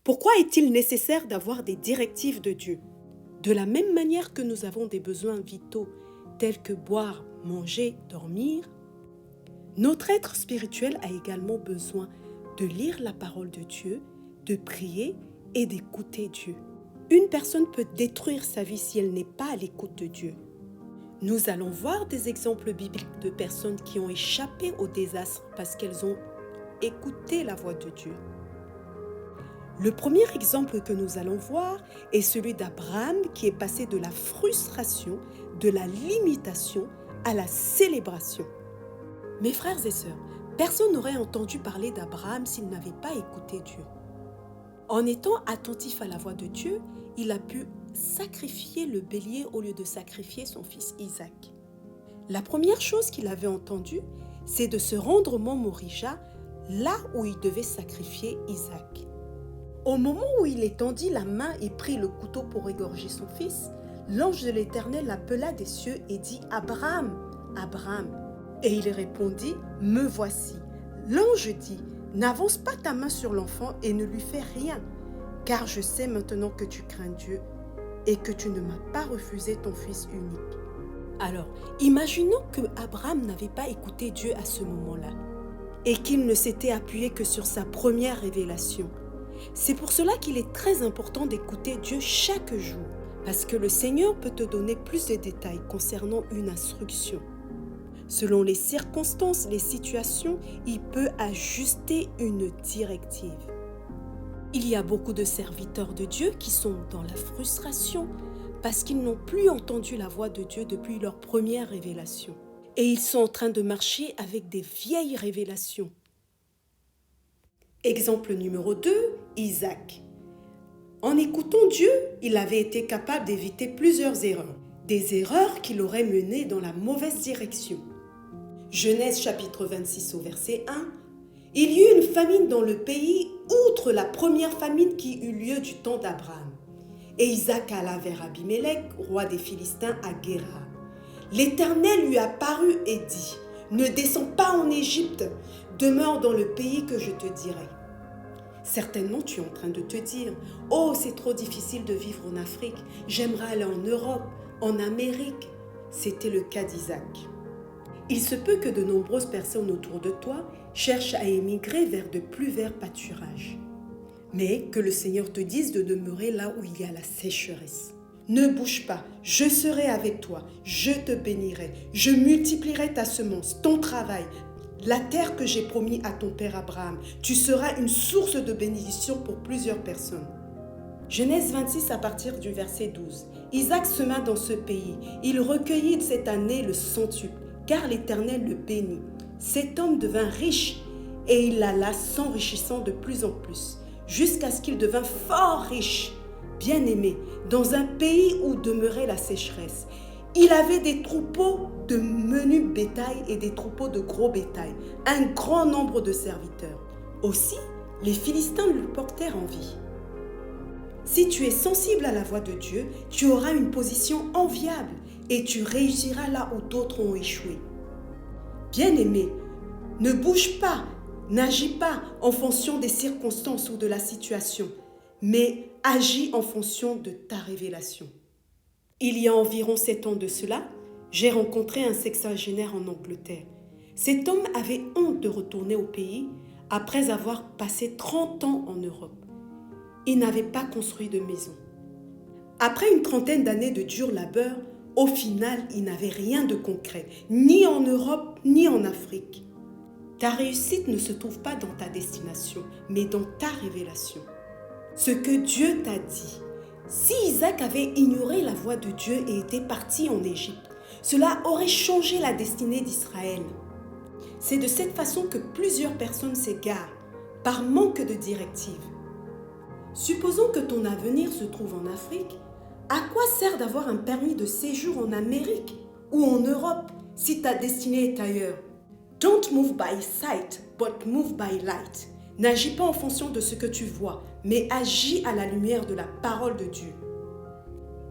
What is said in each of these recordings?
Pourquoi est-il nécessaire d'avoir des directives de Dieu? De la même manière que nous avons des besoins vitaux tels que boire, manger, dormir, notre être spirituel a également besoin de lire la parole de Dieu, de prier et d'écouter Dieu. Une personne peut détruire sa vie si elle n'est pas à l'écoute de Dieu. Nous allons voir des exemples bibliques de personnes qui ont échappé au désastre parce qu'elles ont écouté la voix de Dieu. Le premier exemple que nous allons voir est celui d'Abraham qui est passé de la frustration, de la limitation à la célébration. Mes frères et sœurs, personne n'aurait entendu parler d'Abraham s'il n'avait pas écouté Dieu. En étant attentif à la voix de Dieu, il a pu sacrifier le bélier au lieu de sacrifier son fils Isaac. La première chose qu'il avait entendue, c'est de se rendre au mont Morija, là où il devait sacrifier Isaac. Au moment où il étendit la main et prit le couteau pour égorger son fils, l'ange de l'Éternel l'appela des cieux et dit « Abraham, Abraham !» Et il répondit « Me voici !» L'ange dit « N'avance pas ta main sur l'enfant et ne lui fais rien, car je sais maintenant que tu crains Dieu et que tu ne m'as pas refusé ton fils unique. » Alors, imaginons que Abraham n'avait pas écouté Dieu à ce moment-là et qu'il ne s'était appuyé que sur sa première révélation. C'est pour cela qu'il est très important d'écouter Dieu chaque jour, parce que le Seigneur peut te donner plus de détails concernant une instruction. Selon les circonstances, les situations, il peut ajuster une directive. Il y a beaucoup de serviteurs de Dieu qui sont dans la frustration parce qu'ils n'ont plus entendu la voix de Dieu depuis leur première révélation. Et ils sont en train de marcher avec des vieilles révélations. Exemple numéro 2, Isaac. En écoutant Dieu, il avait été capable d'éviter plusieurs erreurs. Des erreurs qui l'auraient mené dans la mauvaise direction. Genèse chapitre 26 au verset 1. Il y eut une famine dans le pays, outre la première famine qui eut lieu du temps d'Abraham. Et Isaac alla vers Abimélec, roi des Philistins, à Guérar. L'Éternel lui apparut et dit « Ne descends pas en Égypte, demeure dans le pays que je te dirai. » Certainement, tu es en train de te dire « Oh, c'est trop difficile de vivre en Afrique, j'aimerais aller en Europe, en Amérique. » C'était le cas d'Isaac. Il se peut que de nombreuses personnes autour de toi cherchent à émigrer vers de plus verts pâturages. Mais que le Seigneur te dise de demeurer là où il y a la sécheresse. Ne bouge pas, je serai avec toi, je te bénirai, je multiplierai ta semence, ton travail, la terre que j'ai promis à ton père Abraham. Tu seras une source de bénédiction pour plusieurs personnes. Genèse 26 à partir du verset 12. Isaac sema dans ce pays. Il recueillit cette année le centuple, car l'Éternel le bénit. Cet homme devint riche et il alla s'enrichissant de plus en plus, jusqu'à ce qu'il devint fort riche, bien-aimé, dans un pays où demeurait la sécheresse. Il avait des troupeaux de menu bétail et des troupeaux de gros bétail, un grand nombre de serviteurs. Aussi, les Philistins lui portèrent envie. Si tu es sensible à la voix de Dieu, tu auras une position enviable et tu réussiras là où d'autres ont échoué. Bien-aimé, ne bouge pas, n'agis pas en fonction des circonstances ou de la situation, mais agis en fonction de ta révélation. Il y a environ 7 ans de cela, j'ai rencontré un sexagénaire en Angleterre. Cet homme avait honte de retourner au pays après avoir passé 30 ans en Europe. Il n'avait pas construit de maison. Après une trentaine d'années de dur labeur, au final, il n'avait rien de concret, ni en Europe, ni en Afrique. Ta réussite ne se trouve pas dans ta destination, mais dans ta révélation. Ce que Dieu t'a dit. Si Isaac avait ignoré la voix de Dieu et était parti en Égypte, cela aurait changé la destinée d'Israël. C'est de cette façon que plusieurs personnes s'égarent, par manque de directives. Supposons que ton avenir se trouve en Afrique. À quoi sert d'avoir un permis de séjour en Amérique ou en Europe si ta destinée est ailleurs? Don't move by sight, but move by light. N'agis pas en fonction de ce que tu vois, mais agis à la lumière de la parole de Dieu.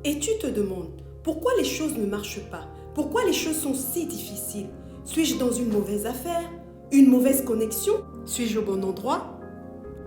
Et tu te demandes, pourquoi les choses ne marchent pas? Pourquoi les choses sont si difficiles? Suis-je dans une mauvaise affaire? Une mauvaise connexion? Suis-je au bon endroit?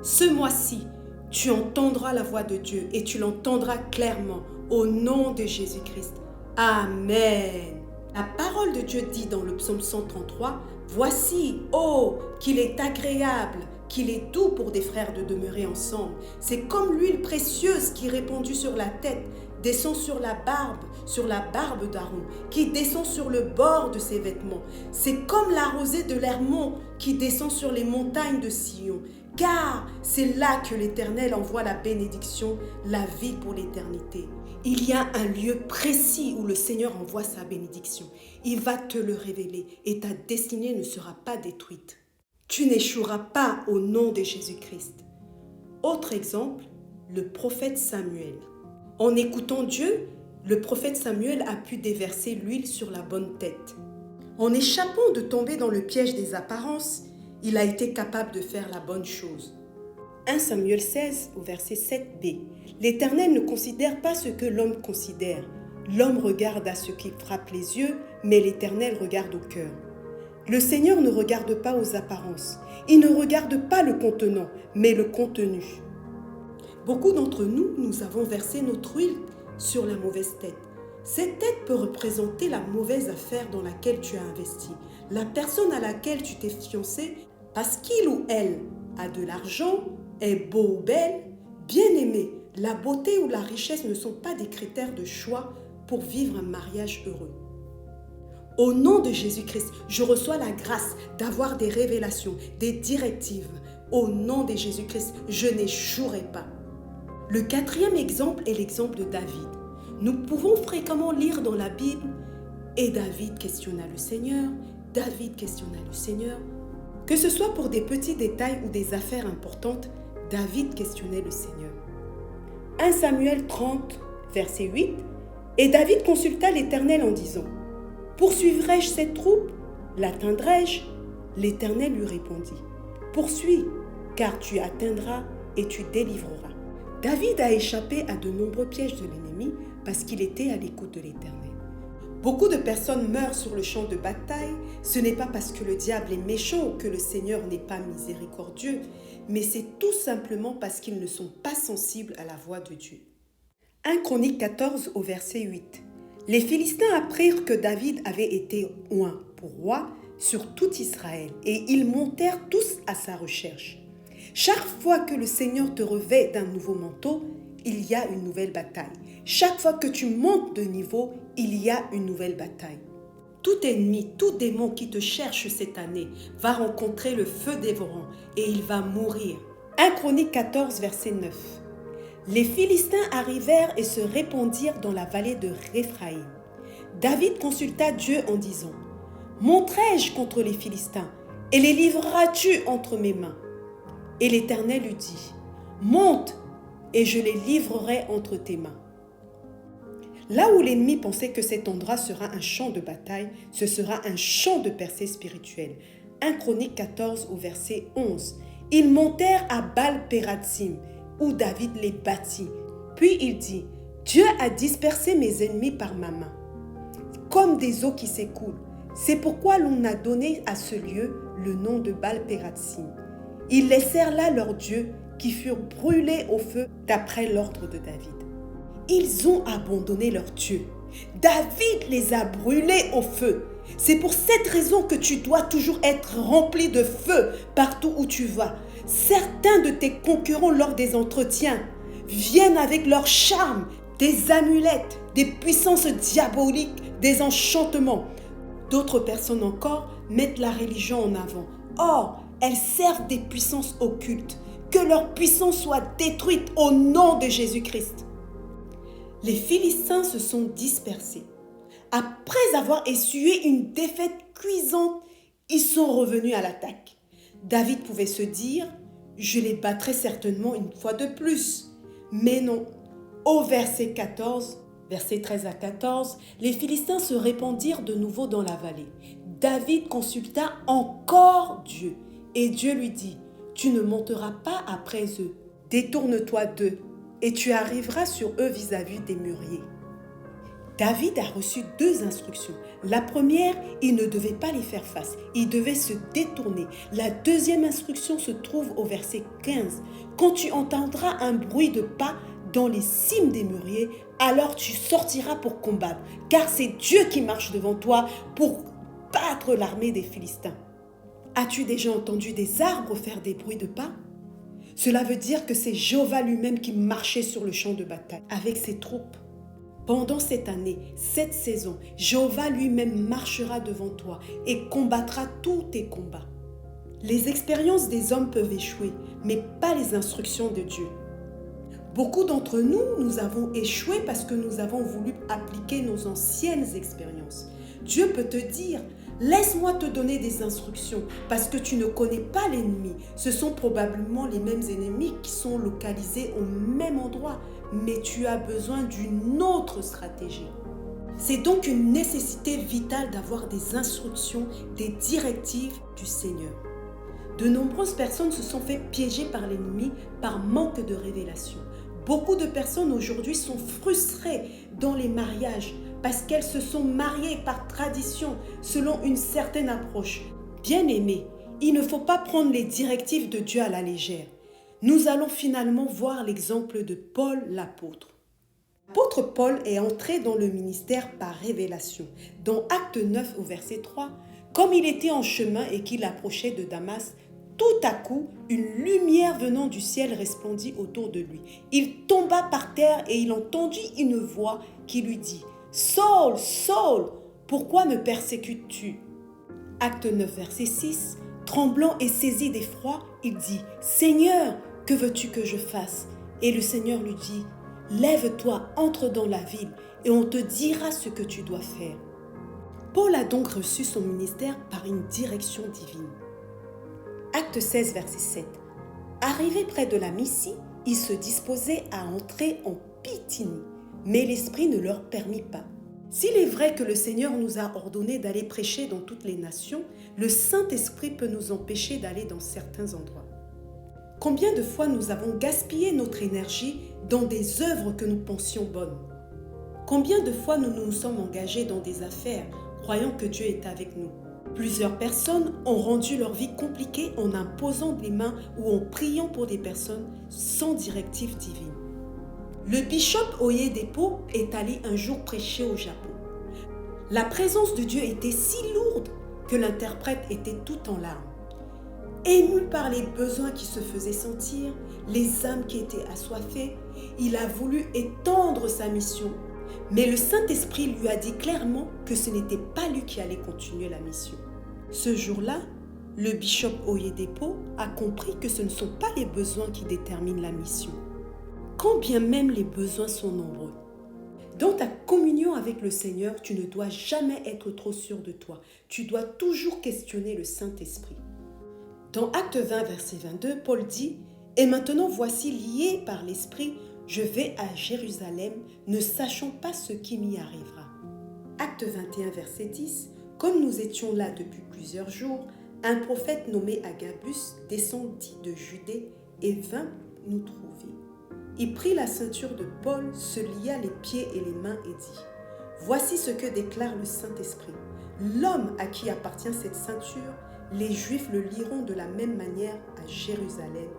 Ce mois-ci, tu entendras la voix de Dieu et tu l'entendras clairement au nom de Jésus-Christ. Amen. La parole de Dieu dit dans le psaume 133, « Voici, oh, qu'il est agréable, qu'il est doux pour des frères de demeurer ensemble. C'est comme l'huile précieuse qui répandue sur la tête, descend sur la barbe d'Aaron, qui descend sur le bord de ses vêtements. C'est comme la rosée de l'Hermon qui descend sur les montagnes de Sion. Car c'est là que l'Éternel envoie la bénédiction, la vie pour l'éternité. » Il y a un lieu précis où le Seigneur envoie sa bénédiction. Il va te le révéler et ta destinée ne sera pas détruite. Tu n'échoueras pas au nom de Jésus-Christ. Autre exemple, le prophète Samuel. En écoutant Dieu, le prophète Samuel a pu déverser l'huile sur la bonne tête. En échappant de tomber dans le piège des apparences, il a été capable de faire la bonne chose. 1 Samuel 16 au verset 7b. L'Éternel ne considère pas ce que l'homme considère. L'homme regarde à ce qui frappe les yeux, mais l'Éternel regarde au cœur. Le Seigneur ne regarde pas aux apparences. Il ne regarde pas le contenant, mais le contenu. Beaucoup d'entre nous, nous avons versé notre huile sur la mauvaise tête. Cette tête peut représenter la mauvaise affaire dans laquelle tu as investi. La personne à laquelle tu t'es fiancé parce qu'il ou elle a de l'argent, est beau ou belle, bien aimé. La beauté ou la richesse ne sont pas des critères de choix pour vivre un mariage heureux. Au nom de Jésus-Christ, je reçois la grâce d'avoir des révélations, des directives. Au nom de Jésus-Christ, je n'échouerai pas. Le quatrième exemple est l'exemple de David. Nous pouvons fréquemment lire dans la Bible « Et David questionna le Seigneur, David questionna le Seigneur ». Que ce soit pour des petits détails ou des affaires importantes, David questionnait le Seigneur. 1 Samuel 30, verset 8. Et David consulta l'Éternel en disant, « Poursuivrai-je cette troupe? L'atteindrai-je » L'Éternel lui répondit, « Poursuis, car tu atteindras et tu délivreras. » David a échappé à de nombreux pièges de l'ennemi parce qu'il était à l'écoute de l'Éternel. Beaucoup de personnes meurent sur le champ de bataille. Ce n'est pas parce que le diable est méchant ou que le Seigneur n'est pas miséricordieux, mais c'est tout simplement parce qu'ils ne sont pas sensibles à la voix de Dieu. 1 Chroniques 14 au verset 8. Les Philistins apprirent que David avait été oint pour roi sur tout Israël et ils montèrent tous à sa recherche. Chaque fois que le Seigneur te revêt d'un nouveau manteau, il y a une nouvelle bataille. Chaque fois que tu montes de niveau, il y a une nouvelle bataille. Tout ennemi, tout démon qui te cherche cette année va rencontrer le feu dévorant et il va mourir. 1 Chroniques 14, verset 9. Les Philistins arrivèrent et se répandirent dans la vallée de Réphaïm. David consulta Dieu en disant, « Monterai-je contre les Philistins et les livreras-tu entre mes mains ?» Et l'Éternel lui dit, « Monte et je les livrerai entre tes mains. » Là où l'ennemi pensait que cet endroit sera un champ de bataille, ce sera un champ de percée spirituelle. 1 Chroniques 14 au verset 11. Ils montèrent à Baal-Pérazim, où David les battit. Puis il dit, « Dieu a dispersé mes ennemis par ma main, comme des eaux qui s'écoulent. C'est pourquoi l'on a donné à ce lieu le nom de Baal-Pérazim. Ils laissèrent là leurs dieux qui furent brûlés au feu d'après l'ordre de David. » Ils ont abandonné leurs dieux. David les a brûlés au feu. C'est pour cette raison que tu dois toujours être rempli de feu partout où tu vas. Certains de tes concurrents lors des entretiens viennent avec leur charme, des amulettes, des puissances diaboliques, des enchantements. D'autres personnes encore mettent la religion en avant. Or, elles servent des puissances occultes. Que leur puissance soit détruite au nom de Jésus-Christ. Les Philistins se sont dispersés. Après avoir essuyé une défaite cuisante, ils sont revenus à l'attaque. David pouvait se dire, je les battrai certainement une fois de plus. Mais non, au verset 14, versets 13 à 14, les Philistins se répandirent de nouveau dans la vallée. David consulta encore Dieu et Dieu lui dit, tu ne monteras pas après eux, détourne-toi d'eux et tu arriveras sur eux vis-à-vis des mûriers. David a reçu 2 instructions. La première, il ne devait pas les faire face, il devait se détourner. La deuxième instruction se trouve au verset 15. Quand tu entendras un bruit de pas dans les cimes des mûriers, alors tu sortiras pour combattre, car c'est Dieu qui marche devant toi pour battre l'armée des Philistins. As-tu déjà entendu des arbres faire des bruits de pas? Cela veut dire que c'est Jéhovah lui-même qui marchait sur le champ de bataille avec ses troupes. Pendant cette année, cette saison, Jéhovah lui-même marchera devant toi et combattra tous tes combats. Les expériences des hommes peuvent échouer, mais pas les instructions de Dieu. Beaucoup d'entre nous, nous avons échoué parce que nous avons voulu appliquer nos anciennes expériences. Dieu peut te dire, laisse-moi te donner des instructions parce que tu ne connais pas l'ennemi. Ce sont probablement les mêmes ennemis qui sont localisés au même endroit, mais tu as besoin d'une autre stratégie. C'est donc une nécessité vitale d'avoir des instructions, des directives du Seigneur. De nombreuses personnes se sont fait piéger par l'ennemi par manque de révélation. Beaucoup de personnes aujourd'hui sont frustrées dans les mariages parce qu'elles se sont mariées par tradition selon une certaine approche. Bien-aimés, il ne faut pas prendre les directives de Dieu à la légère. Nous allons finalement voir l'exemple de Paul l'apôtre. L'apôtre Paul est entré dans le ministère par révélation. Dans Acte 9 au verset 3, comme il était en chemin et qu'il approchait de Damas, tout à coup, une lumière venant du ciel resplendit autour de lui. Il tomba par terre et il entendit une voix qui lui dit « Saul, Saul, pourquoi me persécutes-tu » Acte 9, verset 6, tremblant et saisi d'effroi, il dit « Seigneur, que veux-tu que je fasse » Et le Seigneur lui dit « Lève-toi, entre dans la ville et on te dira ce que tu dois faire. » Paul a donc reçu son ministère par une direction divine. Acte 16, verset 7. Arrivé près de la Mysie, ils se disposaient à entrer en Bithynie, mais l'Esprit ne leur permit pas. S'il est vrai que le Seigneur nous a ordonné d'aller prêcher dans toutes les nations, le Saint-Esprit peut nous empêcher d'aller dans certains endroits. Combien de fois nous avons gaspillé notre énergie dans des œuvres que nous pensions bonnes? Combien de fois nous nous sommes engagés dans des affaires, croyant que Dieu est avec nous? Plusieurs personnes ont rendu leur vie compliquée en imposant des mains ou en priant pour des personnes sans directive divine. Le bishop Oyedepo est allé un jour prêcher au Japon. La présence de Dieu était si lourde que l'interprète était tout en larmes. Ému par les besoins qui se faisaient sentir, les âmes qui étaient assoiffées, il a voulu étendre sa mission. Mais le Saint-Esprit lui a dit clairement que ce n'était pas lui qui allait continuer la mission. Ce jour-là, le bishop Oyedepo a compris que ce ne sont pas les besoins qui déterminent la mission, quand bien même les besoins sont nombreux. Dans ta communion avec le Seigneur, tu ne dois jamais être trop sûr de toi. Tu dois toujours questionner le Saint-Esprit. Dans Acte 20, verset 22, Paul dit « Et maintenant voici lié par l'Esprit, je vais à Jérusalem, ne sachant pas ce qui m'y arrivera. » Acte 21, verset 10. Comme nous étions là depuis plusieurs jours, un prophète nommé Agabus descendit de Judée et vint nous trouver. Il prit la ceinture de Paul, se lia les pieds et les mains et dit « Voici ce que déclare le Saint-Esprit. L'homme à qui appartient cette ceinture, les Juifs le lieront de la même manière à Jérusalem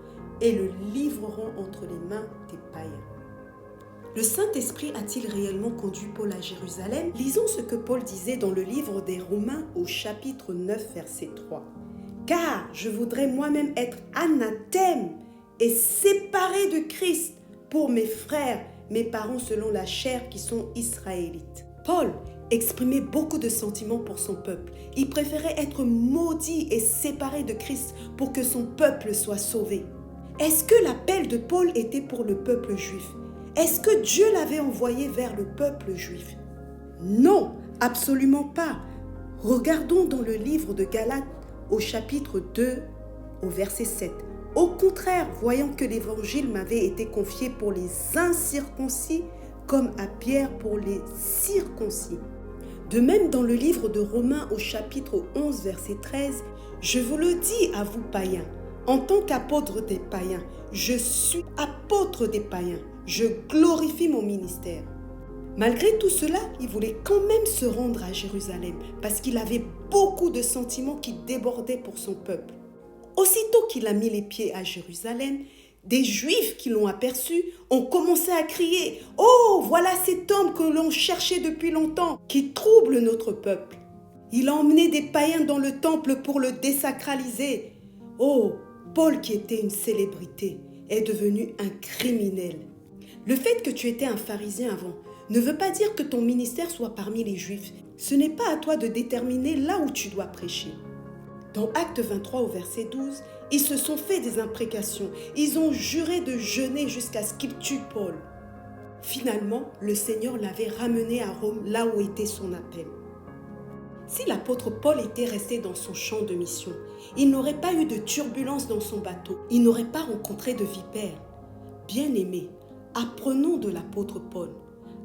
et le livreront entre les mains des païens. » Le Saint-Esprit a-t-il réellement conduit Paul à Jérusalem? Lisons ce que Paul disait dans le livre des Romains au chapitre 9, verset 3. « Car je voudrais moi-même être anathème et séparé de Christ pour mes frères, mes parents selon la chair qui sont israélites. » Paul exprimait beaucoup de sentiments pour son peuple. Il préférait être maudit et séparé de Christ pour que son peuple soit sauvé. Est-ce que l'appel de Paul était pour le peuple juif? Est-ce que Dieu l'avait envoyé vers le peuple juif? Non, absolument pas. Regardons dans le livre de Galates au chapitre 2, au verset 7. Au contraire, voyant que l'évangile m'avait été confié pour les incirconcis, comme à Pierre pour les circoncis. De même, dans le livre de Romains au chapitre 11, verset 13, « Je vous le dis à vous païens, en tant qu'apôtre des païens, je suis apôtre des païens, je glorifie mon ministère. » Malgré tout cela, il voulait quand même se rendre à Jérusalem parce qu'il avait beaucoup de sentiments qui débordaient pour son peuple. Aussitôt qu'il a mis les pieds à Jérusalem, des Juifs qui l'ont aperçu ont commencé à crier « Oh, voilà cet homme que l'on cherchait depuis longtemps, qui trouble notre peuple. Il a emmené des païens dans le temple pour le désacraliser. Oh, Paul qui était une célébrité est devenu un criminel. » Le fait que tu étais un pharisien avant ne veut pas dire que ton ministère soit parmi les Juifs. Ce n'est pas à toi de déterminer là où tu dois prêcher. Dans Acte 23 au verset 12, ils se sont fait des imprécations. Ils ont juré de jeûner jusqu'à ce qu'ils tuent Paul. Finalement, le Seigneur l'avait ramené à Rome, là où était son appel. Si l'apôtre Paul était resté dans son champ de mission, il n'aurait pas eu de turbulence dans son bateau. Il n'aurait pas rencontré de vipères. Bien-aimés, apprenons de l'apôtre Paul.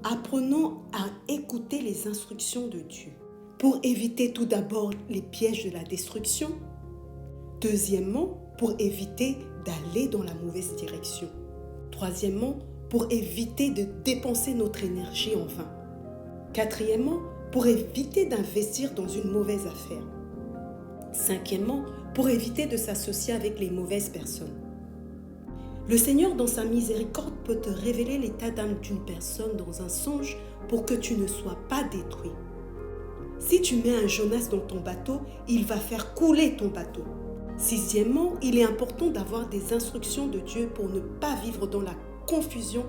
Apprenons à écouter les instructions de Dieu pour éviter tout d'abord les pièges de la destruction. Deuxièmement, pour éviter d'aller dans la mauvaise direction. Troisièmement, pour éviter de dépenser notre énergie en vain. Quatrièmement, pour éviter d'investir dans une mauvaise affaire. Cinquièmement, pour éviter de s'associer avec les mauvaises personnes. Le Seigneur, dans sa miséricorde, peut te révéler l'état d'âme d'une personne dans un songe pour que tu ne sois pas détruit. Si tu mets un Jonas dans ton bateau, il va faire couler ton bateau. Sixièmement, il est important d'avoir des instructions de Dieu pour ne pas vivre dans la confusion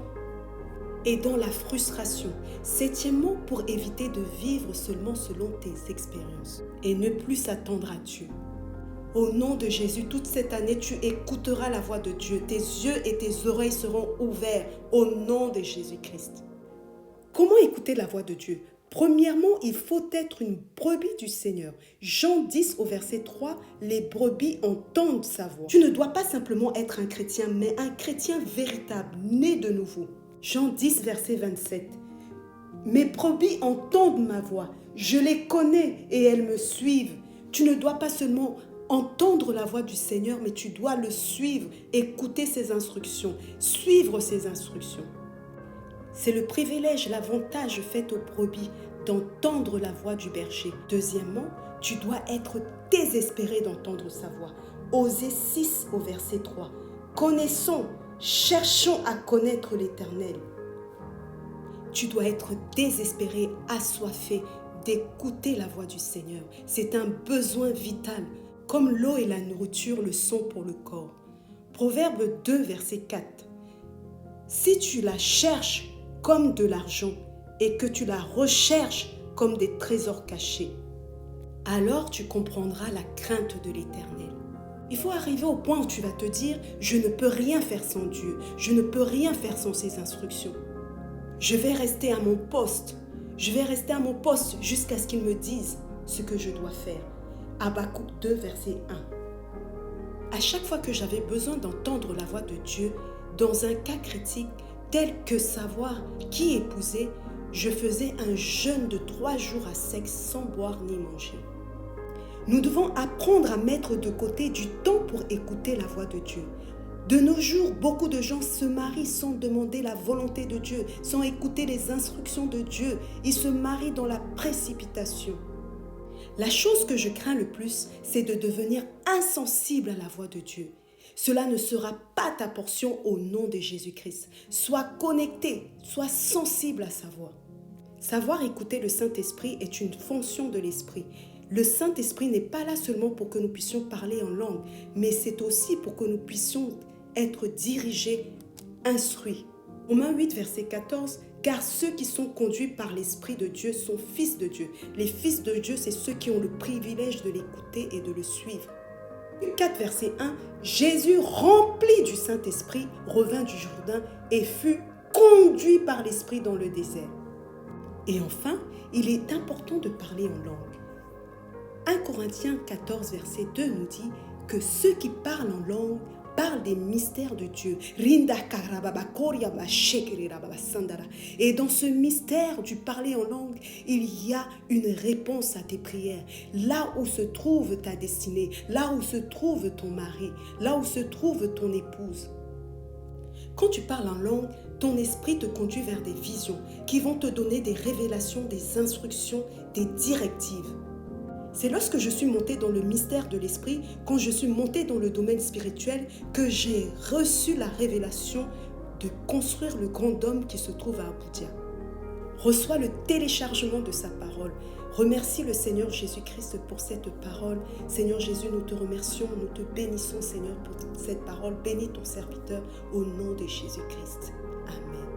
et dans la frustration. Septièmement, pour éviter de vivre seulement selon tes expériences et ne plus s'attendre à Dieu. Au nom de Jésus, toute cette année, tu écouteras la voix de Dieu. Tes yeux et tes oreilles seront ouverts au nom de Jésus-Christ. Comment écouter la voix de Dieu? Premièrement, il faut être une brebis du Seigneur. Jean 10 au verset 3, les brebis entendent sa voix. Tu ne dois pas simplement être un chrétien, mais un chrétien véritable, né de nouveau. Jean 10 verset 27. Mes brebis entendent ma voix. Je les connais et elles me suivent. Tu ne dois pas seulement entendre la voix du Seigneur, mais tu dois le suivre, écouter ses instructions, suivre ses instructions. C'est le privilège, l'avantage fait aux brebis d'entendre la voix du berger. Deuxièmement, tu dois être désespéré d'entendre sa voix. Osée 6 au verset 3. Connaissons, cherchons à connaître l'Éternel. Tu dois être désespéré, assoiffé d'écouter la voix du Seigneur. C'est un besoin vital, comme l'eau et la nourriture le sont pour le corps. Proverbe 2 verset 4. Si tu la cherches comme de l'argent et que tu la recherches comme des trésors cachés, alors tu comprendras la crainte de l'Éternel. Il faut arriver au point où tu vas te dire « Je ne peux rien faire sans Dieu, je ne peux rien faire sans ses instructions. Je vais rester à mon poste, jusqu'à ce qu'il me dise ce que je dois faire. » Habakkuk 2 verset 1. À chaque fois que j'avais besoin d'entendre la voix de Dieu dans un cas critique, tel que savoir qui épouser, je faisais un jeûne de 3 jours à sec sans boire ni manger. Nous devons apprendre à mettre de côté du temps pour écouter la voix de Dieu. De nos jours, beaucoup de gens se marient sans demander la volonté de Dieu, sans écouter les instructions de Dieu. Ils se marient dans la précipitation. La chose que je crains le plus, c'est de devenir insensible à la voix de Dieu. Cela ne sera pas ta portion au nom de Jésus-Christ. Sois connecté, sois sensible à sa voix. Savoir écouter le Saint-Esprit est une fonction de l'Esprit. Le Saint-Esprit n'est pas là seulement pour que nous puissions parler en langue, mais c'est aussi pour que nous puissions être dirigés, instruits. Romains 8, verset 14, « Car ceux qui sont conduits par l'Esprit de Dieu sont fils de Dieu. » Les fils de Dieu, c'est ceux qui ont le privilège de l'écouter et de le suivre. 4, verset 1, Jésus, rempli du Saint-Esprit, revint du Jourdain et fut conduit par l'Esprit dans le désert. Et enfin, il est important de parler en langue. 1 Corinthiens 14, verset 2 nous dit que ceux qui parlent en langue parlent des mystères de Dieu. Et dans ce mystère du parler en langue, il y a une réponse à tes prières. Là où se trouve ta destinée, là où se trouve ton mari, là où se trouve ton épouse. Quand tu parles en langue, ton esprit te conduit vers des visions qui vont te donner des révélations, des instructions, des directives. C'est lorsque je suis montée dans le mystère de l'esprit, quand je suis montée dans le domaine spirituel, que j'ai reçu la révélation de construire le grand homme qui se trouve à Abuja. Reçois le téléchargement de sa parole. Remercie le Seigneur Jésus-Christ pour cette parole. Seigneur Jésus, nous te remercions, nous te bénissons, Seigneur, pour cette parole. Bénis ton serviteur au nom de Jésus-Christ. Amen.